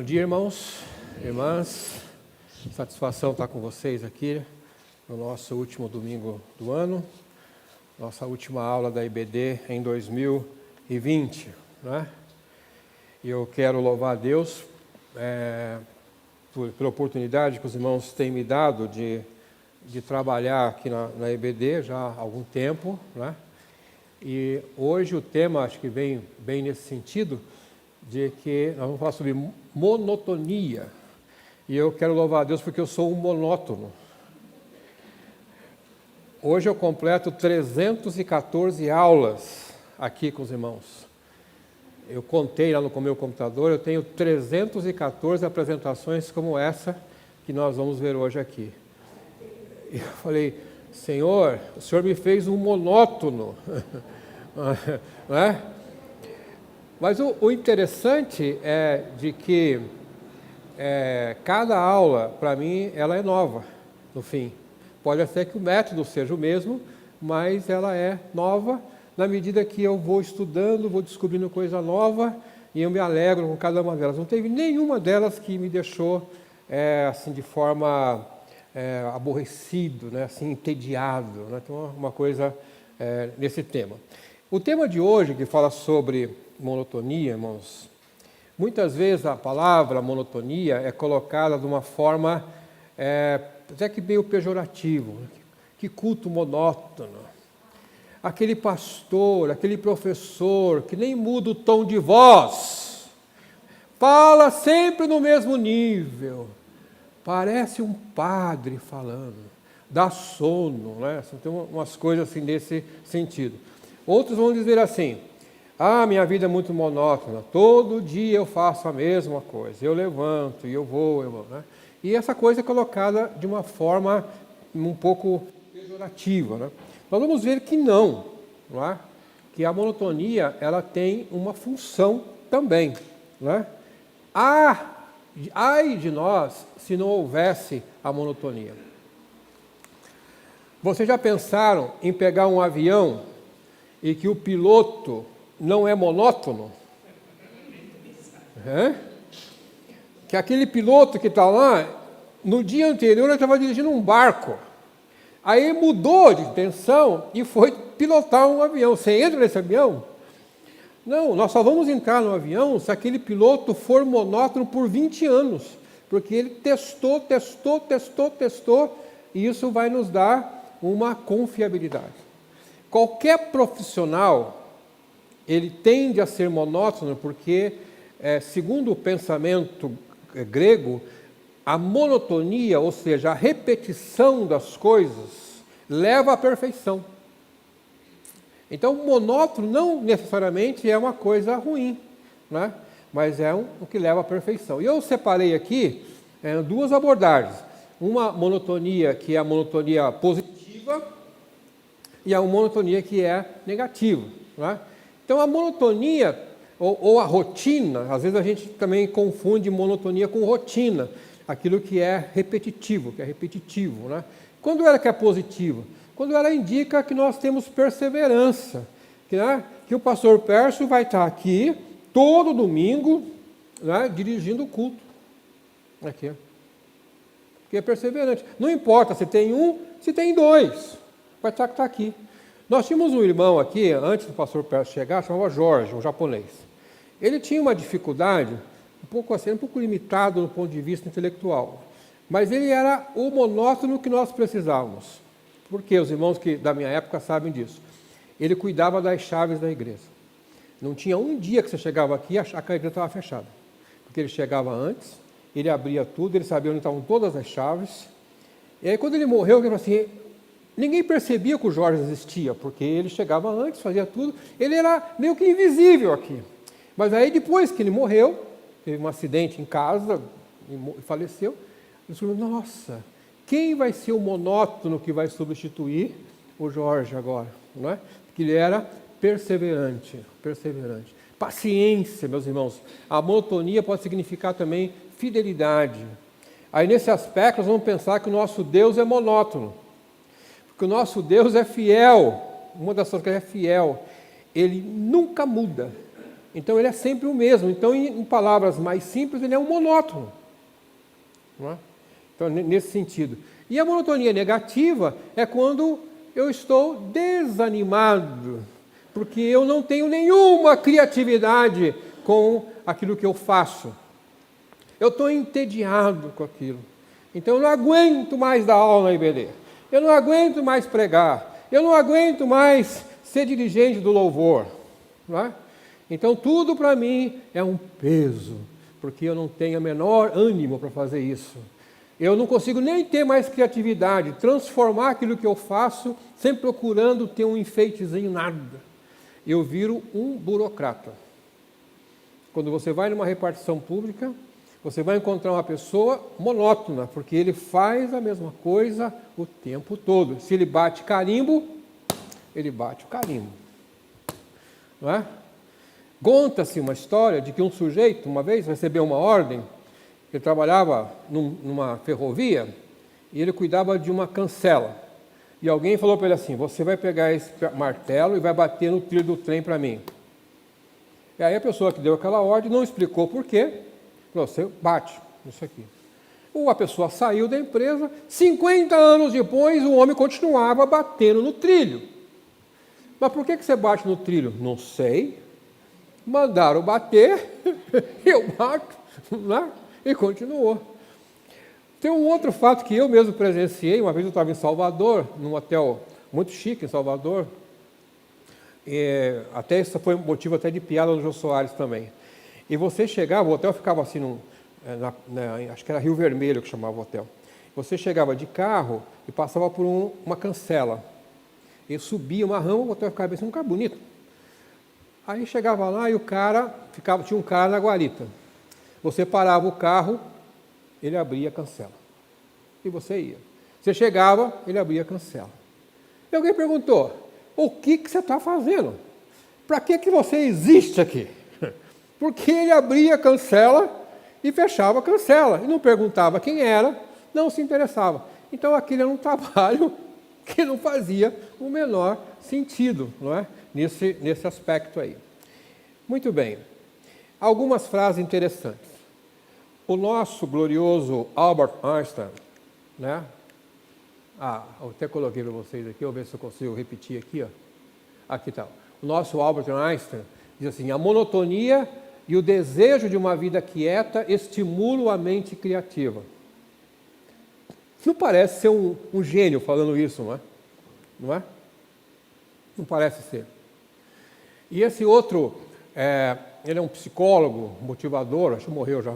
Bom dia, irmãos, irmãs. Satisfação estar com vocês aqui no nosso último domingo do ano, nossa última aula da IBD em 2020, né? E eu quero louvar a Deus pela oportunidade que os irmãos têm me dado de trabalhar aqui na IBD já há algum tempo, né? E hoje o tema, acho que vem bem nesse sentido, de que nós vamos falar sobre monotonia. E eu quero louvar a Deus porque eu sou um monótono. Hoje eu completo 314 aulas aqui com os irmãos. Eu contei lá no meu computador, eu tenho 314 apresentações como essa que nós vamos ver hoje aqui. E eu falei, Senhor, o Senhor me fez um monótono. Não é? Mas o interessante é de que cada aula, para mim, ela é nova, no fim. Pode ser que o método seja o mesmo, mas ela é nova na medida que eu vou estudando, vou descobrindo coisa nova e eu me alegro com cada uma delas. Não teve nenhuma delas que me deixou assim de forma aborrecido, né? Assim, entediado, né? Então, uma coisa nesse tema. O tema de hoje, que fala sobre monotonia, irmãos, muitas vezes a palavra monotonia é colocada de uma forma até que meio pejorativo. Que culto monótono. Aquele pastor, aquele professor que nem muda o tom de voz, fala sempre no mesmo nível, parece um padre falando, dá sono, né? Tem umas coisas assim nesse sentido. Outros vão dizer assim, minha vida é muito monótona, todo dia eu faço a mesma coisa, eu levanto e eu vou, né? E essa coisa é colocada de uma forma um pouco pejorativa, né? Nós vamos ver que não é? Que a monotonia, ela tem uma função também, né? Ai de nós se não houvesse a monotonia. Vocês já pensaram em pegar um avião e que o piloto não é monótono? Que aquele piloto que está lá, no dia anterior ele estava dirigindo um barco. Aí mudou de intenção e foi pilotar um avião. Você entra nesse avião? Não, nós só vamos entrar no avião se aquele piloto for monótono por 20 anos. Porque ele testou, e isso vai nos dar uma confiabilidade. Qualquer profissional, ele tende a ser monótono porque, segundo o pensamento grego, a monotonia, ou seja, a repetição das coisas, leva à perfeição. Então, monótono não necessariamente é uma coisa ruim, né? Mas é o que leva à perfeição. E eu separei aqui duas abordagens. Uma monotonia que é a monotonia positiva e a monotonia que é negativa, né? Então, a monotonia ou a rotina, às vezes a gente também confunde monotonia com rotina, aquilo que é repetitivo, né? Quando ela que é positiva? Quando ela indica que nós temos perseverança, que o pastor Pércio vai estar aqui todo domingo, né, dirigindo o culto. Aqui. Que é perseverante. Não importa se tem um, se tem dois, vai estar aqui. Nós tínhamos um irmão aqui, antes do pastor Pércio chegar, chamava Jorge, um japonês. Ele tinha uma dificuldade, um pouco limitado no ponto de vista intelectual, mas ele era o monótono que nós precisávamos. Porque os irmãos da minha época sabem disso. Ele cuidava das chaves da igreja. Não tinha um dia que você chegava aqui e achava que a igreja estava fechada. Porque ele chegava antes, ele abria tudo, ele sabia onde estavam todas as chaves. E aí quando ele morreu, ele falou assim, ninguém percebia que o Jorge existia, porque ele chegava antes, fazia tudo, ele era meio que invisível aqui. Mas aí depois que ele morreu, teve um acidente em casa e faleceu, ele falou, nossa, quem vai ser o monótono que vai substituir o Jorge agora? Não é? Porque ele era perseverante. Paciência, meus irmãos. A monotonia pode significar também fidelidade. Aí nesse aspecto nós vamos pensar que o nosso Deus é monótono. Porque o nosso Deus é fiel. Uma das coisas que ele é fiel. Ele nunca muda. Então ele é sempre o mesmo. Então, em palavras mais simples, ele é um monótono. Não é? Então, nesse sentido. E a monotonia negativa é quando eu estou desanimado, porque eu não tenho nenhuma criatividade com aquilo que eu faço. Eu estou entediado com aquilo. Então eu não aguento mais dar aula na IBD. Eu não aguento mais pregar. Eu não aguento mais ser dirigente do louvor. Não é? Então tudo para mim é um peso, porque eu não tenho o menor ânimo para fazer isso. Eu não consigo nem ter mais criatividade, transformar aquilo que eu faço, sempre procurando ter um enfeitezinho, nada. Eu viro um burocrata. Quando você vai numa repartição pública, você vai encontrar uma pessoa monótona, porque ele faz a mesma coisa o tempo todo. Se ele bate carimbo, ele bate o carimbo. Não é? Conta-se uma história de que um sujeito, uma vez, recebeu uma ordem. Ele trabalhava numa ferrovia e ele cuidava de uma cancela. E alguém falou para ele assim: você vai pegar esse martelo e vai bater no trilho do trem para mim. E aí a pessoa que deu aquela ordem não explicou por quê. Falou: você bate nisso aqui. A pessoa saiu da empresa, 50 anos depois o homem continuava batendo no trilho. Mas por que você bate no trilho? Não sei. Mandaram bater, eu bato, né? E continuou. Tem um outro fato que eu mesmo presenciei. Uma vez eu estava em Salvador, num hotel muito chique em Salvador. Até isso foi motivo até de piada no Jô Soares também. E você chegava, o hotel ficava assim, acho que era Rio Vermelho que chamava o hotel. Você chegava de carro e passava por uma cancela. E subia uma rama, o hotel ficava assim, um lugar bonito. Aí chegava lá e tinha um cara na guarita. Você parava o carro, ele abria a cancela. E você ia. Você chegava, ele abria a cancela. E alguém perguntou: o que você está fazendo? Para que você existe aqui? Porque ele abria a cancela e fechava a cancela. E não perguntava quem era, não se interessava. Então aquilo era um trabalho que não fazia o menor sentido, não é? Nesse aspecto aí. Muito bem. Algumas frases interessantes. O nosso glorioso Albert Einstein, né? Eu até coloquei para vocês aqui, vou ver se eu consigo repetir aqui, ó. Aqui está. O nosso Albert Einstein diz assim: a monotonia e o desejo de uma vida quieta estimulam a mente criativa. Não parece ser um gênio falando isso, não é? Não é? Não parece ser. E esse outro, ele é um psicólogo, motivador, acho que morreu já.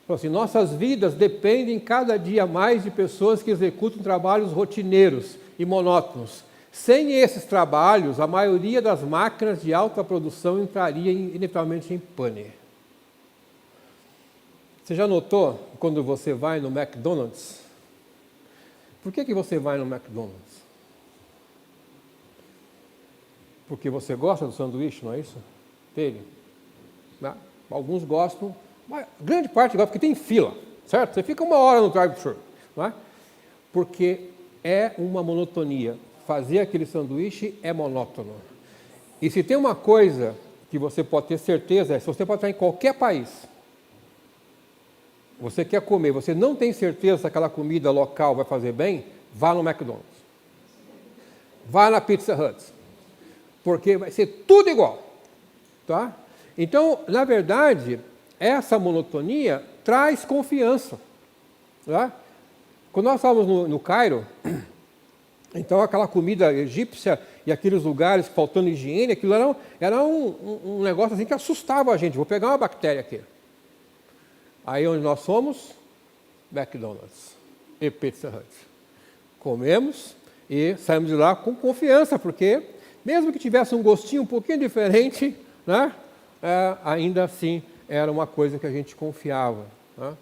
Falou assim: nossas vidas dependem cada dia mais de pessoas que executam trabalhos rotineiros e monótonos. Sem esses trabalhos, a maioria das máquinas de alta produção entraria inevitavelmente em pane. Você já notou quando você vai no McDonald's? Por que você vai no McDonald's? Porque você gosta do sanduíche, não é isso? Dele. Né? Alguns gostam, mas grande parte gosta, porque tem fila, certo? Você fica 1 hora no drive-thru, não é? Porque é uma monotonia. Fazer aquele sanduíche é monótono. E se tem uma coisa que você pode ter certeza, se você pode estar em qualquer país, você quer comer, você não tem certeza se aquela comida local vai fazer bem, vá no McDonald's. Vá na Pizza Hut. Porque vai ser tudo igual. Tá? Então, na verdade, essa monotonia traz confiança. Tá? Quando nós estávamos no Cairo, então aquela comida egípcia e aqueles lugares faltando higiene, aquilo era um negócio assim que assustava a gente. Vou pegar uma bactéria aqui. Aí onde nós fomos, McDonald's e Pizza Hut. Comemos e saímos de lá com confiança, porque mesmo que tivesse um gostinho um pouquinho diferente, né, ainda assim era uma coisa que a gente confiava. Né?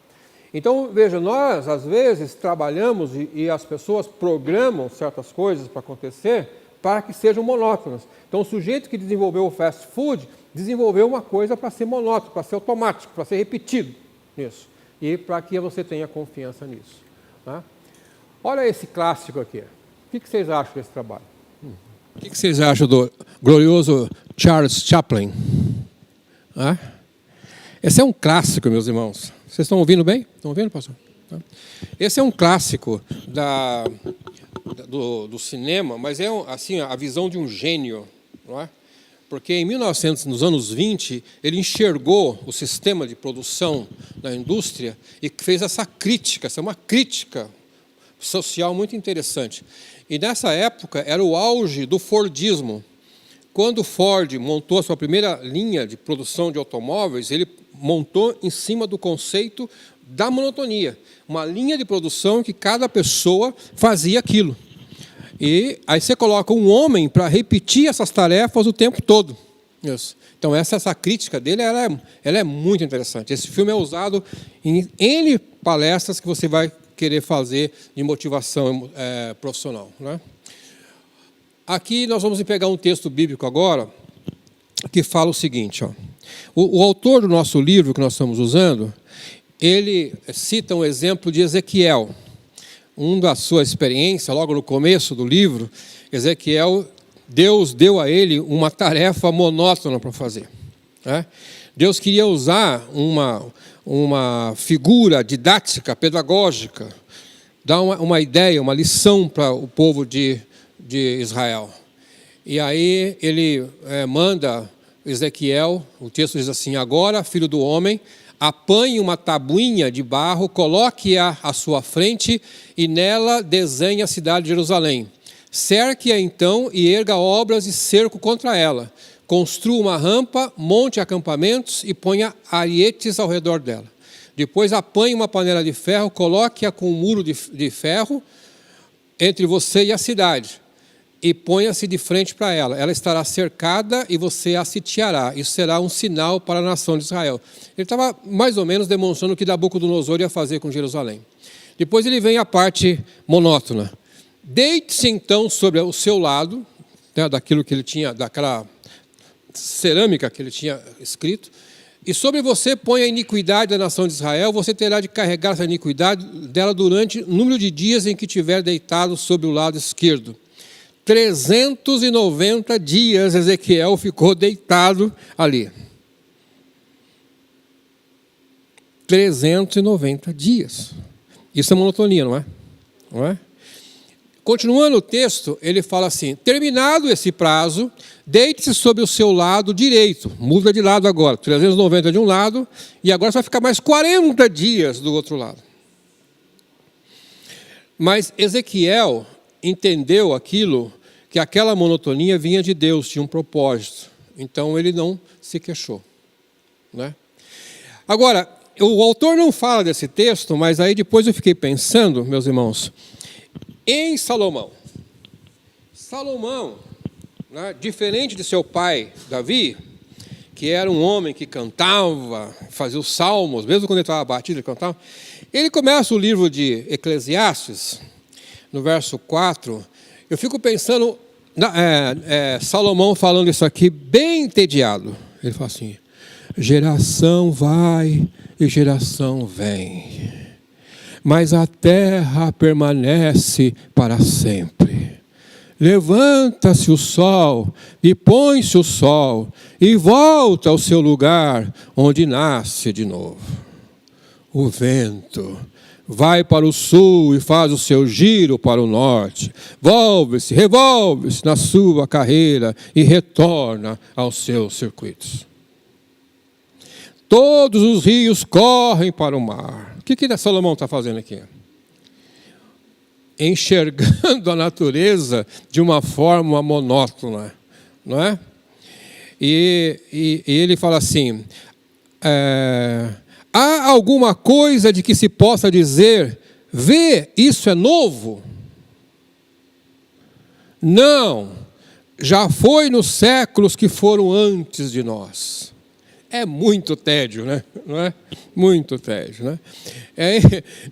Então, veja, nós às vezes trabalhamos e as pessoas programam certas coisas para acontecer para que sejam monótonas. Então, o sujeito que desenvolveu o fast food desenvolveu uma coisa para ser monótono, para ser automático, para ser repetido nisso. E para que você tenha confiança nisso. Né? Olha esse clássico aqui. O que vocês acham desse trabalho? O que vocês acham do glorioso Charles Chaplin? Esse é um clássico, meus irmãos. Vocês estão ouvindo bem? Estão ouvindo, pastor? Esse é um clássico do cinema, mas é assim, a visão de um gênio, não é? Porque em 1900, nos anos 20, ele enxergou o sistema de produção da indústria e fez essa crítica, essa é uma crítica social muito interessante. E nessa época era o auge do Fordismo. Quando Ford montou a sua primeira linha de produção de automóveis, ele montou em cima do conceito da monotonia. Uma linha de produção que cada pessoa fazia aquilo. E aí você coloca um homem para repetir essas tarefas o tempo todo. Isso. Então essa crítica dele ela é muito interessante. Esse filme é usado em N palestras que você vai querer fazer de motivação profissional, né? Aqui nós vamos pegar um texto bíblico agora que fala o seguinte, ó. O autor do nosso livro que nós estamos usando, ele cita um exemplo de Ezequiel. Da sua experiência, logo no começo do livro, Ezequiel, Deus deu a ele uma tarefa monótona para fazer, né? Deus queria usar uma figura didática, pedagógica, dar uma ideia, uma lição para o povo de Israel. E aí ele manda Ezequiel, o texto diz assim: agora, filho do homem, apanhe uma tabuinha de barro, coloque-a à sua frente e nela desenhe a cidade de Jerusalém. Cerque-a então e erga obras e cerco contra ela. Construa uma rampa, monte acampamentos e ponha arietes ao redor dela. Depois apanhe uma panela de ferro, coloque-a com um muro de ferro entre você e a cidade. E ponha-se de frente para ela. Ela estará cercada e você a sitiará. Isso será um sinal para a nação de Israel. Ele estava mais ou menos demonstrando o que Nabucodonosor ia fazer com Jerusalém. Depois ele vem a parte monótona. Deite-se então sobre o seu lado, né, daquilo que ele tinha, daquela cerâmica que ele tinha escrito, e sobre você põe a iniquidade da nação de Israel, você terá de carregar essa iniquidade dela durante o número de dias em que estiver deitado sobre o lado esquerdo. 390 dias Ezequiel ficou deitado ali. 390 dias. Isso é monotonia, não é? Não é? Continuando o texto, ele fala assim: terminado esse prazo, deite-se sobre o seu lado direito. Muda de lado agora. 390 de um lado, e agora vai ficar mais 40 dias do outro lado. Mas Ezequiel entendeu que aquela monotonia vinha de Deus, tinha um propósito. Então ele não se queixou, né? Agora, o autor não fala desse texto, mas aí depois eu fiquei pensando, meus irmãos, em Salomão. Salomão, né, diferente de seu pai Davi, que era um homem que cantava, fazia os salmos, mesmo quando ele estava abatido, ele cantava. Ele começa o livro de Eclesiastes, no verso 4, eu fico pensando, Salomão falando isso aqui bem entediado. Ele fala assim: geração vai e geração vem, mas a terra permanece para sempre. Levanta-se o sol e põe-se o sol e volta ao seu lugar onde nasce de novo. O vento vai para o sul e faz o seu giro para o norte. Volve-se, revolve-se na sua carreira e retorna aos seus circuitos. Todos os rios correm para o mar. O que Salomão está fazendo aqui? Enxergando a natureza de uma forma monótona, não é? E ele fala assim: há alguma coisa de que se possa dizer, vê, isso é novo? Não, já foi nos séculos que foram antes de nós. É muito tédio, né? Não é? Muito tédio, né?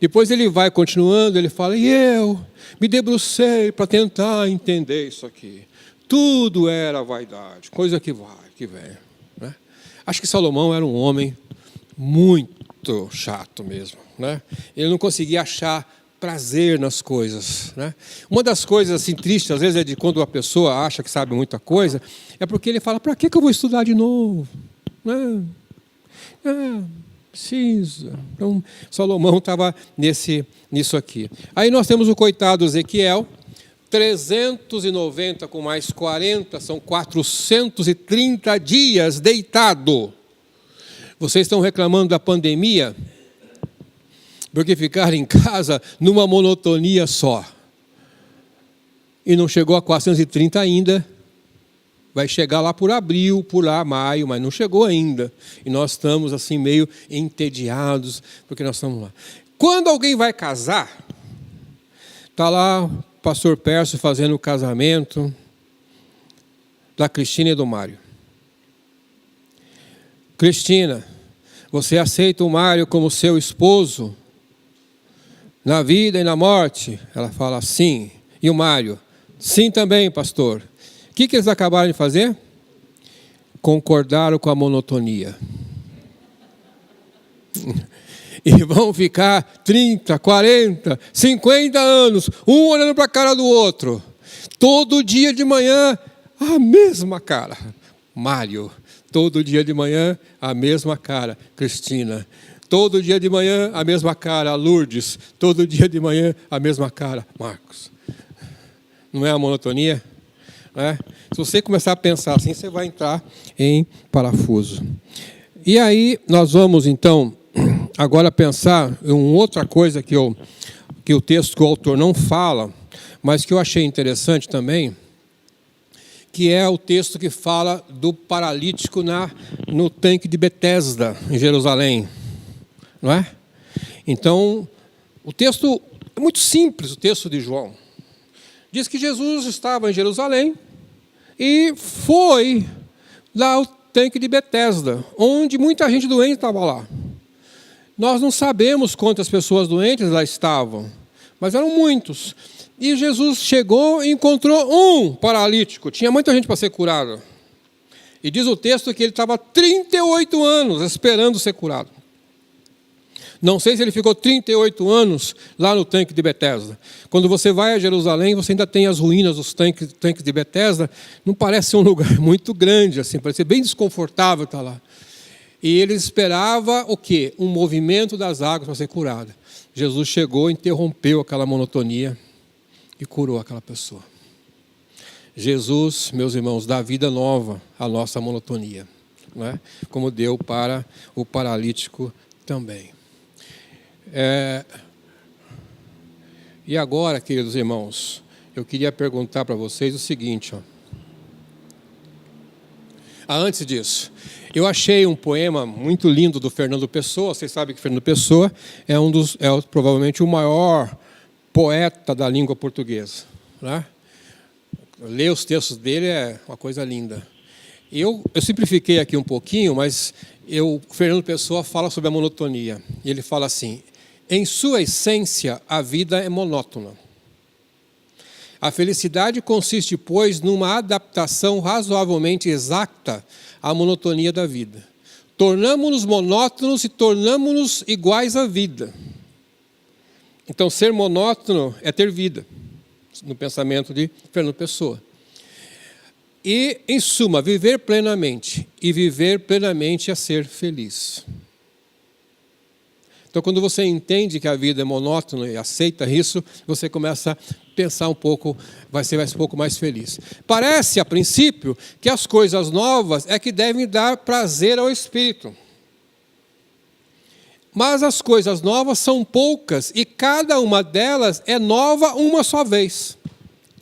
Depois ele vai continuando, ele fala: e eu me debrucei para tentar entender isso aqui. Tudo era vaidade, coisa que vai, que vem, né? Acho que Salomão era um homem muito chato mesmo, né? Ele não conseguia achar prazer nas coisas, né? Uma das coisas assim tristes às vezes é de quando a pessoa acha que sabe muita coisa, é porque ele fala: para que eu vou estudar de novo? Precisa. Então, Salomão estava nisso aqui. Aí nós temos o coitado Ezequiel, 390 com mais 40, são 430 dias deitado. Vocês estão reclamando da pandemia? Porque ficaram em casa numa monotonia só. E não chegou a 430 ainda. Vai chegar lá por abril, por lá maio, mas não chegou ainda. E nós estamos assim meio entediados, porque nós estamos lá. Quando alguém vai casar, está lá o pastor Pércio fazendo o casamento da Cristina e do Mário. Cristina, você aceita o Mário como seu esposo? Na vida e na morte? Ela fala sim. E o Mário? Sim também, pastor. O que eles acabaram de fazer? Concordaram com a monotonia. E vão ficar 30, 40, 50 anos, um olhando para a cara do outro. Todo dia de manhã, a mesma cara. Mário. Todo dia de manhã, a mesma cara. Cristina. Todo dia de manhã, a mesma cara. Lourdes. Todo dia de manhã, a mesma cara. Marcos. Não é a monotonia? Se você começar a pensar assim, você vai entrar em parafuso. E aí, nós vamos, então, agora pensar em uma outra coisa que o texto que o autor não fala, mas que eu achei interessante também, que é o texto que fala do paralítico no tanque de Betesda, em Jerusalém. Não é? Então, o texto é muito simples, o texto de João. Diz que Jesus estava em Jerusalém e foi lá ao tanque de Betesda, onde muita gente doente estava lá. Nós não sabemos quantas pessoas doentes lá estavam, mas eram muitos. E Jesus chegou e encontrou um paralítico. Tinha muita gente para ser curada. E diz o texto que ele estava 38 anos esperando ser curado. Não sei se ele ficou 38 anos lá no tanque de Betesda. Quando você vai a Jerusalém, você ainda tem as ruínas dos tanques de Betesda. Não parece ser um lugar muito grande, assim, parece ser bem desconfortável estar lá. E ele esperava o quê? Um movimento das águas para ser curada. Jesus chegou, interrompeu aquela monotonia e curou aquela pessoa. Jesus, meus irmãos, dá vida nova à nossa monotonia, não é? Como deu para o paralítico também. E agora, queridos irmãos, eu queria perguntar para vocês o seguinte. Antes disso, eu achei um poema muito lindo do Fernando Pessoa. Vocês sabem que Fernando Pessoa é provavelmente o maior poeta da língua portuguesa, né? Ler os textos dele é uma coisa linda. Eu simplifiquei aqui um pouquinho, mas o Fernando Pessoa fala sobre a monotonia. E ele fala assim: em sua essência, a vida é monótona. A felicidade consiste, pois, numa adaptação razoavelmente exata à monotonia da vida. Tornamo-nos monótonos e tornamo-nos iguais à vida. Então, ser monótono é ter vida, no pensamento de Fernando Pessoa. E, em suma, viver plenamente. E viver plenamente é ser feliz. Então, quando você entende que a vida é monótona e aceita isso, você começa a pensar um pouco, vai ser um pouco mais feliz. Parece, a princípio, que as coisas novas é que devem dar prazer ao espírito. Mas as coisas novas são poucas e cada uma delas é nova uma só vez.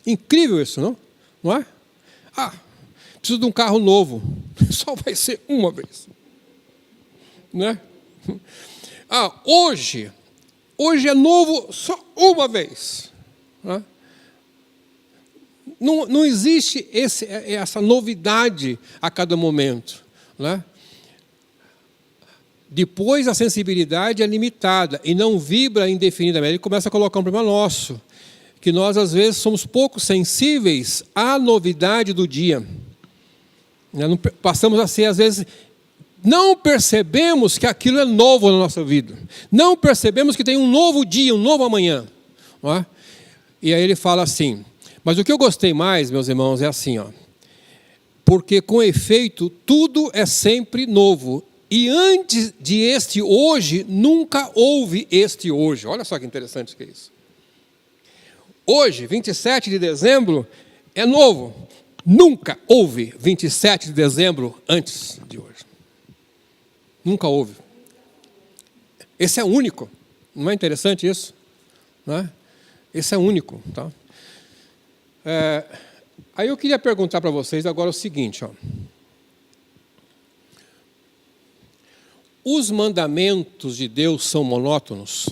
Incrível isso, não é? Preciso de um carro novo. Só vai ser uma vez. Né? Hoje é novo só uma vez. Né? Não existe essa novidade a cada momento. Né? Depois a sensibilidade é limitada e não vibra indefinidamente. Ele começa a colocar um problema nosso, que nós às vezes somos pouco sensíveis à novidade do dia. Passamos a ser, às vezes, não percebemos que aquilo é novo na nossa vida. Não percebemos que tem um novo dia, um novo amanhã. Não é? E aí ele fala assim, mas o que eu gostei mais, meus irmãos, é assim, porque com efeito tudo é sempre novo. E antes de este hoje, nunca houve este hoje. Olha só que interessante que é isso. Hoje, 27 de dezembro, é novo. Nunca houve 27 de dezembro antes de hoje. Nunca houve. Esse é único. Não é interessante isso? Não é? Esse é único. Tá? Aí eu queria perguntar para vocês agora o seguinte. Ó. Os mandamentos de Deus são monótonos?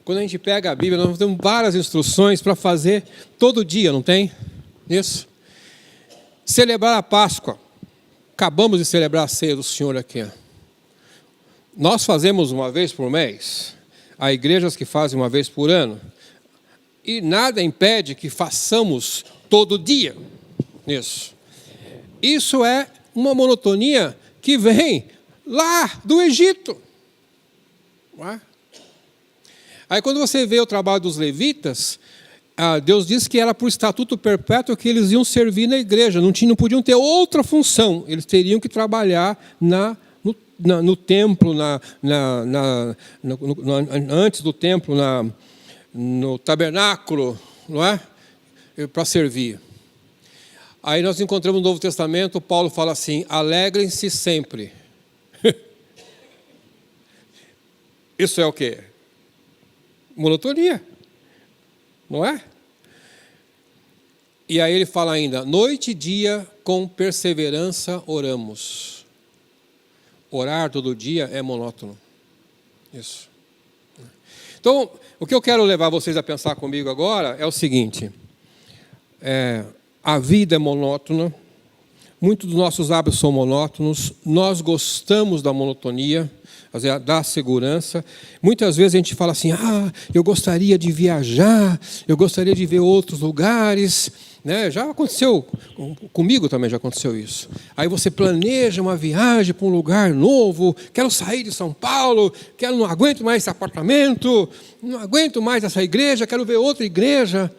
Quando a gente pega a Bíblia, nós temos várias instruções para fazer todo dia, não tem? Isso. Celebrar a Páscoa. Acabamos de celebrar a ceia do Senhor aqui. Nós fazemos uma vez por mês. Há igrejas que fazem uma vez por ano. E nada impede que façamos todo dia. Isso é uma monotonia que vem lá do Egito. Não é? Aí quando você vê o trabalho dos levitas, Deus disse que era por estatuto perpétuo que eles iam servir na igreja, não podiam ter outra função, eles teriam que trabalhar no templo, antes do templo, no tabernáculo, não é? Para servir. Aí nós encontramos no Novo Testamento, Paulo fala assim, alegrem-se sempre. Isso é o quê? Monotonia, não é? E aí ele fala ainda, noite e dia com perseverança oramos. Orar todo dia é monótono. Isso. Então, o que eu quero levar vocês a pensar comigo agora é o seguinte, a vida é monótona, muitos dos nossos hábitos são monótonos, nós gostamos da monotonia, da segurança. Muitas vezes a gente fala assim, eu gostaria de viajar, eu gostaria de ver outros lugares, né? Já aconteceu, comigo também já aconteceu isso. Aí você planeja uma viagem para um lugar novo, quero sair de São Paulo, não aguento mais esse apartamento, não aguento mais essa igreja, quero ver outra igreja.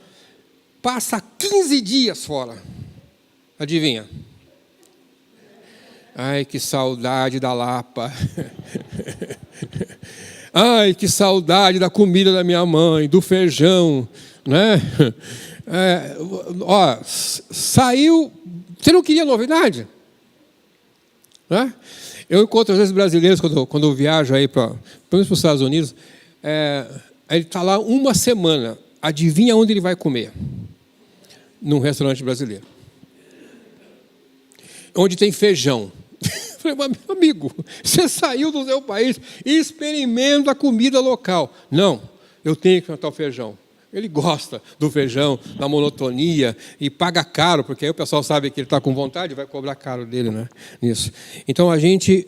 Passa 15 dias fora. Adivinha? Ai, que saudade da Lapa. Ai, que saudade da comida da minha mãe, do feijão, né? Saiu. Você não queria novidade? Né? Eu encontro às vezes brasileiros quando eu viajo aí pelo menos para os Estados Unidos. Ele está lá uma semana. Adivinha onde ele vai comer? Num restaurante brasileiro. Onde tem feijão. Falei, meu amigo, você saiu do seu país e experimenta a comida local. Não, eu tenho que cantar o feijão. Ele gosta do feijão, da monotonia, e paga caro, porque aí o pessoal sabe que ele está com vontade, vai cobrar caro dele, né? Isso. Então a gente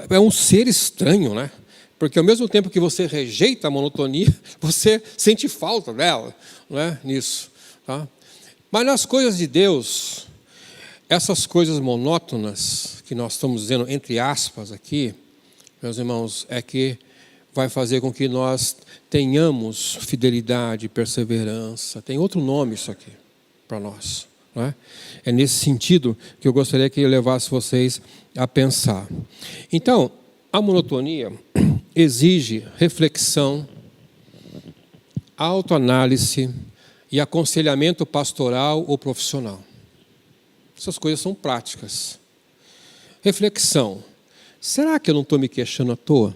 é um ser estranho, né? Porque ao mesmo tempo que você rejeita a monotonia, você sente falta dela, não é? Nisso. Tá? Mas nas coisas de Deus, essas coisas monótonas, que nós estamos dizendo entre aspas aqui, meus irmãos, é que vai fazer com que nós tenhamos fidelidade, perseverança. Tem outro nome isso aqui para nós. Não é? É nesse sentido que eu gostaria que eu levasse vocês a pensar. Então, a monotonia exige reflexão, autoanálise e aconselhamento pastoral ou profissional. Essas coisas são práticas. Reflexão. Será que eu não estou me queixando à toa?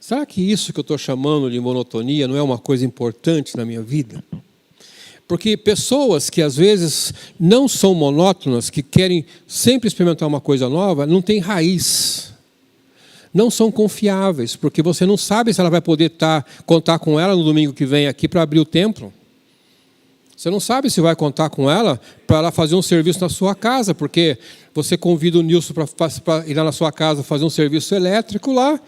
Será que isso que eu estou chamando de monotonia não é uma coisa importante na minha vida? Porque pessoas que às vezes não são monótonas, que querem sempre experimentar uma coisa nova, não têm raiz. Não são confiáveis, porque você não sabe se ela vai poder contar com ela no domingo que vem aqui para abrir o templo. Você não sabe se vai contar com ela para ela fazer um serviço na sua casa, porque você convida o Nilson para ir lá na sua casa fazer um serviço elétrico lá,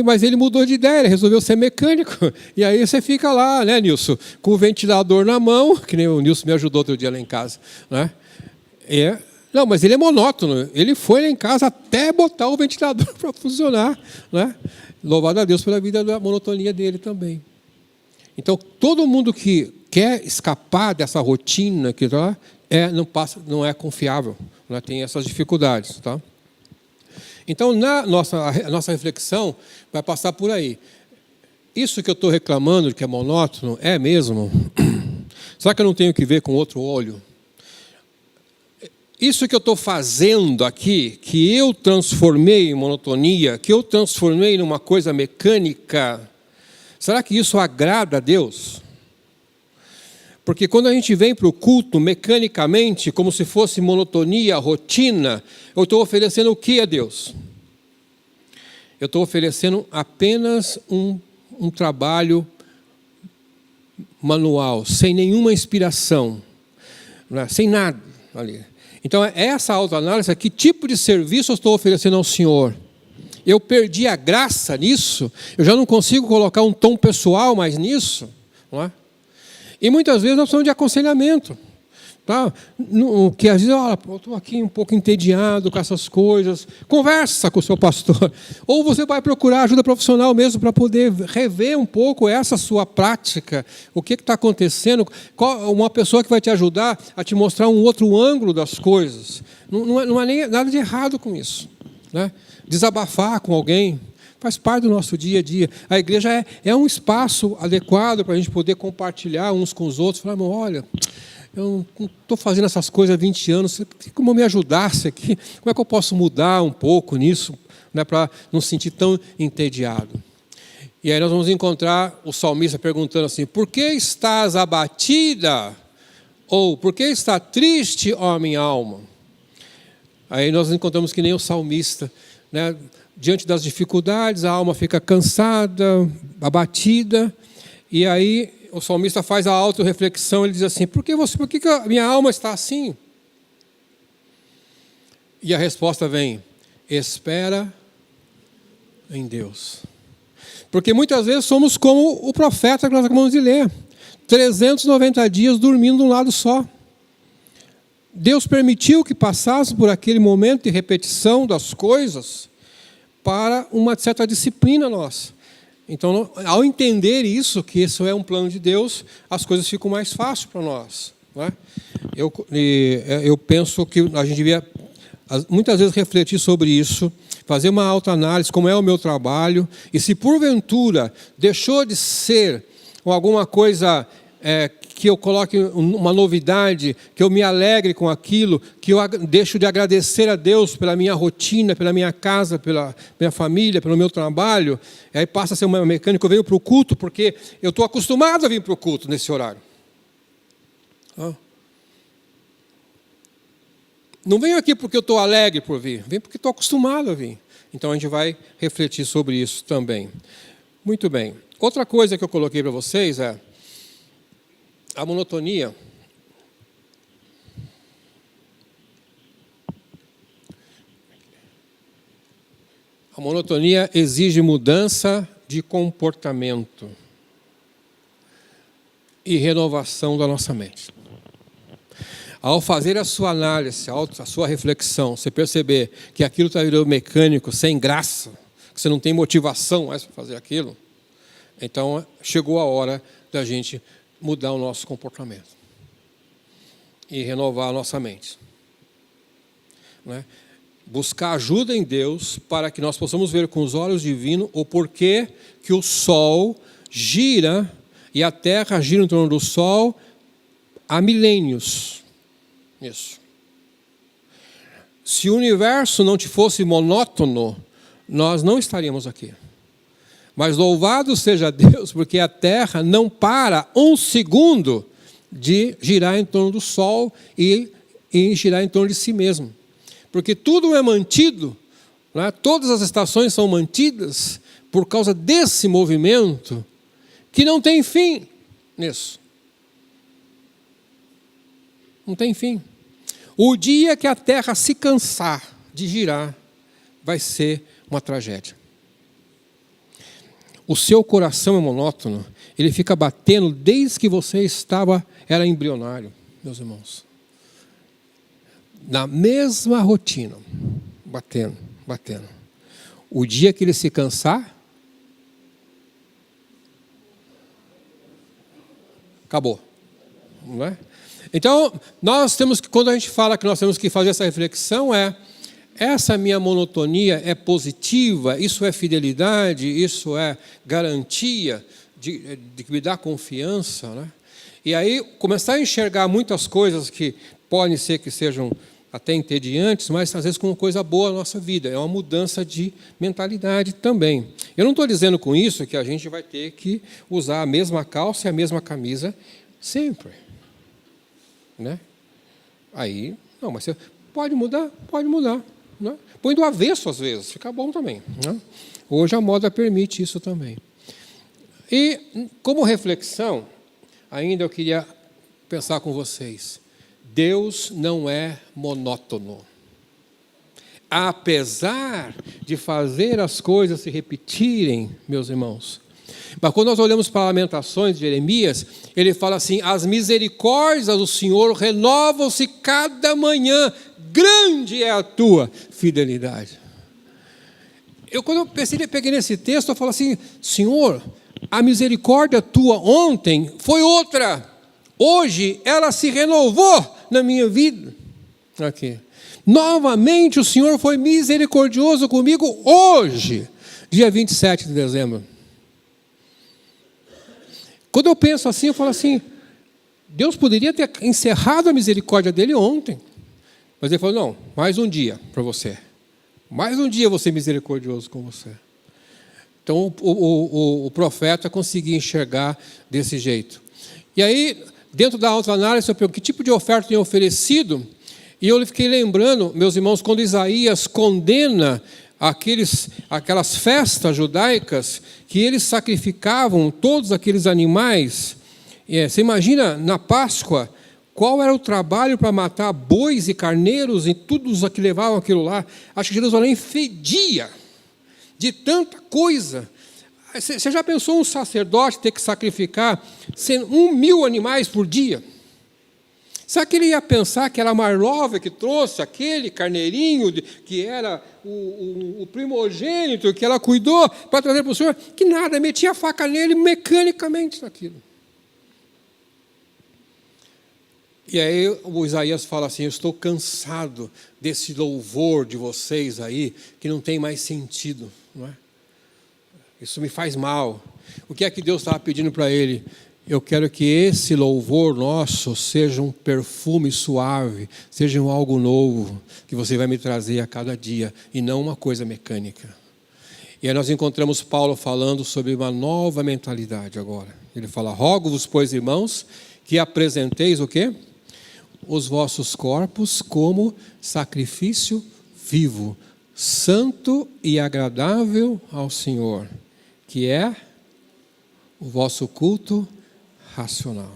mas ele mudou de ideia, ele resolveu ser mecânico. E aí você fica lá, né, Nilson, com o ventilador na mão, que nem o Nilson me ajudou outro dia lá em casa. Né? Não, mas ele é monótono. Ele foi lá em casa até botar o ventilador para funcionar, né? Louvado a Deus pela vida da monotonia dele também. Então, todo mundo que quer escapar dessa rotina que tá, não é confiável, né? Tem essas dificuldades, tá? Então, a nossa reflexão vai passar por aí. Isso que eu estou reclamando, que é monótono, é mesmo? Será que eu não tenho que ver com outro olho? Isso que eu estou fazendo aqui, que eu transformei em monotonia, que eu transformei numa coisa mecânica, será que isso agrada a Deus? Porque quando a gente vem para o culto mecanicamente, como se fosse monotonia, rotina, eu estou oferecendo o que a Deus? Eu estou oferecendo apenas um trabalho manual, sem nenhuma inspiração, né? Sem nada ali. Então, essa autoanálise, que tipo de serviço eu estou oferecendo ao Senhor? Eu perdi a graça nisso? Eu já não consigo colocar um tom pessoal mais nisso? Não é? E muitas vezes nós precisamos de aconselhamento. Tá? Que às vezes, eu estou aqui um pouco entediado com essas coisas. Conversa com o seu pastor. Ou você vai procurar ajuda profissional mesmo para poder rever um pouco essa sua prática. O que está acontecendo. Uma pessoa que vai te ajudar a te mostrar um outro ângulo das coisas. Não há nem nada de errado com isso. Né? Desabafar com alguém faz parte do nosso dia a dia. A igreja é um espaço adequado para a gente poder compartilhar uns com os outros. Falar, olha, eu não estou fazendo essas coisas há 20 anos, você como me ajudasse aqui? Como é que eu posso mudar um pouco nisso, né, para não se sentir tão entediado? E aí nós vamos encontrar o salmista perguntando assim, por que estás abatida? Ou, por que está triste, ó minha alma? Aí nós encontramos que nem o salmista, né, diante das dificuldades, a alma fica cansada, abatida, e aí o salmista faz a autorreflexão, ele diz assim, por que a minha alma está assim? E a resposta vem, espera em Deus. Porque muitas vezes somos como o profeta que nós acabamos de ler, 390 dias dormindo de um lado só. Deus permitiu que passasse por aquele momento de repetição das coisas para uma certa disciplina nossa. Então, ao entender isso, que isso é um plano de Deus, as coisas ficam mais fáceis para nós. Não é? Eu penso que a gente devia, muitas vezes, refletir sobre isso, fazer uma autoanálise, como é o meu trabalho, e se porventura deixou de ser alguma coisa que eu coloque uma novidade, que eu me alegre com aquilo, que eu deixo de agradecer a Deus pela minha rotina, pela minha casa, pela minha família, pelo meu trabalho, aí passa a ser uma mecânica, eu venho para o culto, porque eu estou acostumado a vir para o culto nesse horário. Não venho aqui porque eu estou alegre por vir, venho porque estou acostumado a vir. Então a gente vai refletir sobre isso também. Muito bem. Outra coisa que eu coloquei para vocês é a monotonia. A monotonia exige mudança de comportamento e renovação da nossa mente. Ao fazer a sua análise, a sua reflexão, você perceber que aquilo está virando mecânico, sem graça, que você não tem motivação mais para fazer aquilo, então chegou a hora da gente mudar o nosso comportamento e renovar a nossa mente. Né? Buscar ajuda em Deus para que nós possamos ver com os olhos divinos o porquê que o Sol gira e a Terra gira em torno do Sol há milênios. Isso. Se o universo não te fosse monótono, nós não estaríamos aqui. Mas louvado seja Deus, porque a Terra não para um segundo de girar em torno do Sol e girar em torno de si mesmo. Porque tudo é mantido, né? Todas as estações são mantidas por causa desse movimento que não tem fim nisso. Não tem fim. O dia que a Terra se cansar de girar, vai ser uma tragédia. O seu coração é monótono, ele fica batendo desde que você era embrionário, meus irmãos. na mesma rotina, batendo. O dia que ele se cansar, acabou. Não é? Então, nós temos que, quando a gente fala que nós temos que fazer essa reflexão, essa minha monotonia é positiva, isso é fidelidade, isso é garantia de que me dá confiança, né? E aí começar a enxergar muitas coisas que podem ser que sejam até entediantes, mas às vezes com uma coisa boa na nossa vida, é uma mudança de mentalidade também. Eu não estou dizendo com isso que a gente vai ter que usar a mesma calça e a mesma camisa sempre, né? Aí, não, mas você pode mudar, né? Põe do avesso às vezes, fica bom também, né? Hoje a moda permite isso também. E como reflexão, ainda eu queria pensar com vocês, Deus não é monótono. Apesar de fazer as coisas se repetirem, meus irmãos. Mas quando nós olhamos para Lamentações de Jeremias, ele fala assim, as misericórdias do Senhor renovam-se cada manhã, grande é a tua fidelidade. Quando eu peguei nesse texto, eu falo assim, Senhor, a misericórdia tua ontem foi outra, hoje ela se renovou na minha vida. Aqui. Novamente o Senhor foi misericordioso comigo hoje, dia 27 de dezembro. Quando eu penso assim, eu falo assim, Deus poderia ter encerrado a misericórdia dele ontem. Mas ele falou, não, mais um dia para você. Mais um dia eu vou ser misericordioso com você. Então o profeta conseguia enxergar desse jeito. E aí, dentro da autoanálise, eu pergunto, que tipo de oferta tem oferecido? E eu fiquei lembrando, meus irmãos, quando Isaías condena aquelas festas judaicas, que eles sacrificavam todos aqueles animais. Você imagina, na Páscoa, qual era o trabalho para matar bois e carneiros e tudo os que levavam aquilo lá? Acho que Jerusalém fedia de tanta coisa. Você já pensou um sacerdote ter que sacrificar 1.000 animais por dia? Será que ele ia pensar que era a Marlova que trouxe aquele carneirinho que era o primogênito que ela cuidou para trazer para o Senhor? Que nada, metia a faca nele mecanicamente naquilo. E aí o Isaías fala assim, eu estou cansado desse louvor de vocês aí, que não tem mais sentido, não é? Isso me faz mal. O que é que Deus estava pedindo para ele? Eu quero que esse louvor nosso seja um perfume suave, seja algo novo, que você vai me trazer a cada dia, e não uma coisa mecânica. E aí nós encontramos Paulo falando sobre uma nova mentalidade agora. Ele fala, rogo-vos, pois, irmãos, que apresenteis o quê? Os vossos corpos como sacrifício vivo, santo e agradável ao Senhor, que é o vosso culto racional.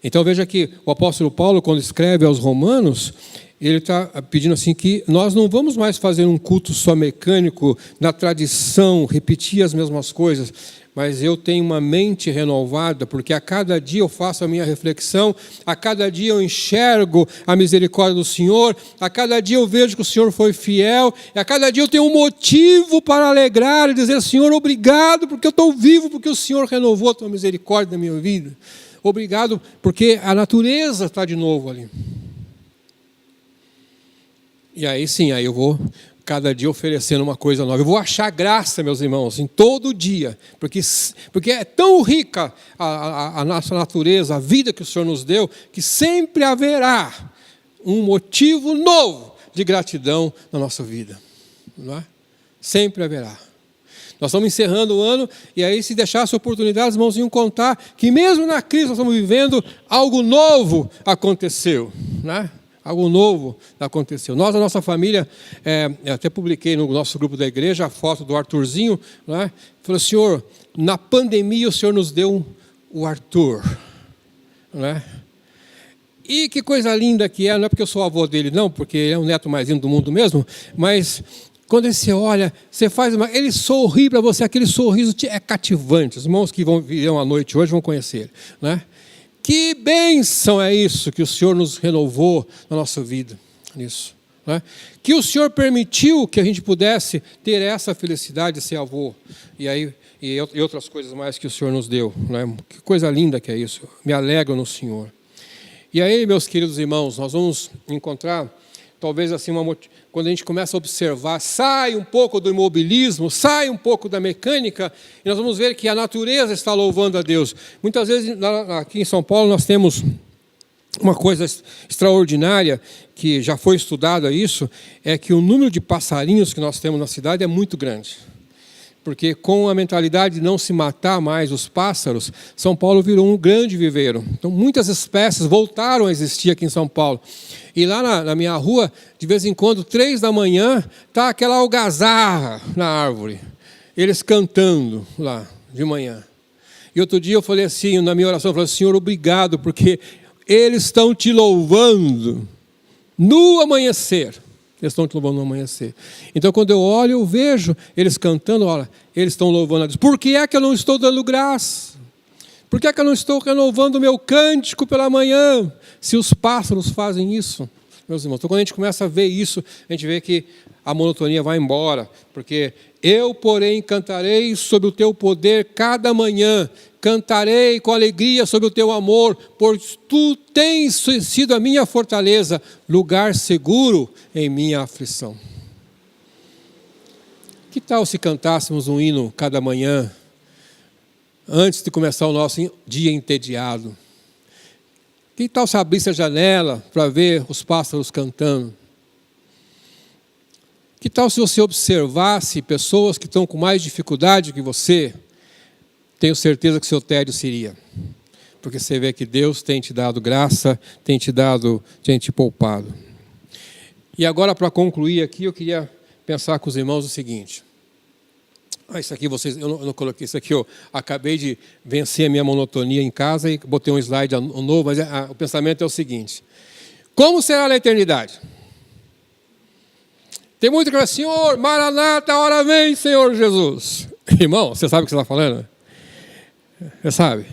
Então veja que o apóstolo Paulo, quando escreve aos Romanos, ele está pedindo assim que nós não vamos mais fazer um culto só mecânico, na tradição, repetir as mesmas coisas, mas eu tenho uma mente renovada, porque a cada dia eu faço a minha reflexão, a cada dia eu enxergo a misericórdia do Senhor, a cada dia eu vejo que o Senhor foi fiel, e a cada dia eu tenho um motivo para alegrar e dizer, Senhor, obrigado, porque eu estou vivo, porque o Senhor renovou a tua misericórdia na minha vida. Obrigado, porque a natureza está de novo ali. E aí sim, aí eu vou cada dia oferecendo uma coisa nova. Eu vou achar graça, meus irmãos, em todo dia, porque é tão rica a nossa natureza, a vida que o Senhor nos deu, que sempre haverá um motivo novo de gratidão na nossa vida. Não é? Sempre haverá. Nós estamos encerrando o ano, e aí se deixasse oportunidade, os irmãos iam contar que mesmo na crise nós estamos vivendo, algo novo aconteceu, né? Algo novo aconteceu. Nós, a nossa família, até publiquei no nosso grupo da igreja a foto do Arthurzinho, né? Falei, Senhor, na pandemia o Senhor nos deu o Arthur, né? E que coisa linda que é, não é porque eu sou avô dele não, porque ele é o neto mais lindo do mundo mesmo, mas quando você olha, você faz ele sorri para você, aquele sorriso é cativante. Os irmãos que virão à noite hoje vão conhecer ele, né? Que bênção é isso que o Senhor nos renovou na nossa vida, nisso. Né? Que o Senhor permitiu que a gente pudesse ter essa felicidade de ser avô. E outras coisas mais que o Senhor nos deu. Né? Que coisa linda que é isso. Me alegro no Senhor. E aí, meus queridos irmãos, nós vamos encontrar, talvez assim, quando a gente começa a observar, sai um pouco do imobilismo, sai um pouco da mecânica, e nós vamos ver que a natureza está louvando a Deus. Muitas vezes, aqui em São Paulo, nós temos uma coisa extraordinária, que já foi estudado isso, é que o número de passarinhos que nós temos na cidade é muito grande. Porque com a mentalidade de não se matar mais os pássaros, São Paulo virou um grande viveiro. Então, muitas espécies voltaram a existir aqui em São Paulo. E lá na minha rua, de vez em quando, 3 da manhã, está aquela algazarra na árvore. Eles cantando lá, de manhã. E outro dia eu falei assim, na minha oração, eu falei, Senhor, obrigado, porque eles estão te louvando no amanhecer. Eles estão te louvando no amanhecer. Então, quando eu olho, eu vejo eles cantando, olha, eles estão louvando a Deus. Por que é que eu não estou dando graça? Por que é que eu não estou renovando o meu cântico pela manhã? Se os pássaros fazem isso, meus irmãos. Então, quando a gente começa a ver isso, a gente vê que a monotonia vai embora. Porque eu, porém, cantarei sobre o teu poder cada manhã. Cantarei com alegria sobre o teu amor, pois tu tens sido a minha fortaleza, lugar seguro em minha aflição. Que tal se cantássemos um hino cada manhã, antes de começar o nosso dia entediado? Que tal se abrisse a janela para ver os pássaros cantando? Que tal se você observasse pessoas que estão com mais dificuldade que você? Tenho certeza que seu tédio seria. Porque você vê que Deus tem te dado graça, tem te poupado. E agora, para concluir aqui, eu queria pensar com os irmãos o seguinte. Isso aqui, eu não coloquei isso aqui, eu acabei de vencer a minha monotonia em casa e botei um slide novo, mas o pensamento é o seguinte. Como será na eternidade? Tem muito que falar, Senhor, Maranata, a hora vem, Senhor Jesus. Irmão, você sabe o que você está falando? Você sabe?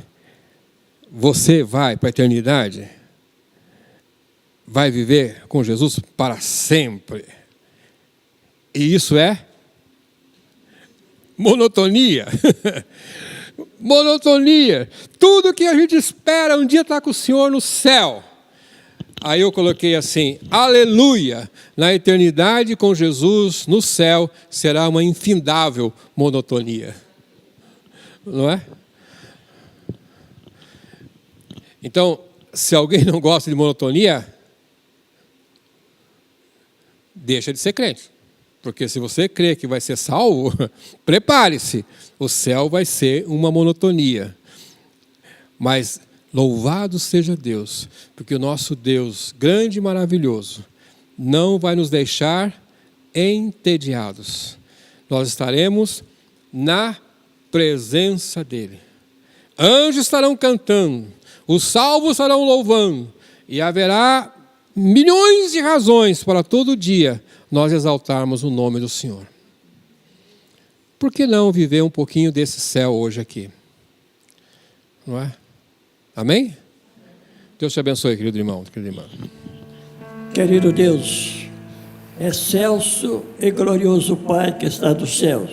Você vai para a eternidade, vai viver com Jesus para sempre. E isso é monotonia. Monotonia. Tudo que a gente espera um dia estar com o Senhor no céu. Aí eu coloquei assim, aleluia, na eternidade com Jesus no céu será uma infindável monotonia. Não é? Então, se alguém não gosta de monotonia, deixa de ser crente. Porque se você crê que vai ser salvo, prepare-se, o céu vai ser uma monotonia. Mas louvado seja Deus, porque o nosso Deus, grande e maravilhoso, não vai nos deixar entediados. Nós estaremos na presença dEle. Anjos estarão cantando, os salvos estarão louvando, e haverá milhões de razões para todo dia nós exaltarmos o nome do Senhor. Por que não viver um pouquinho desse céu hoje aqui? Não é? Amém? Deus te abençoe, querido irmão, querida irmã. Querido Deus, excelso e glorioso Pai que está dos céus,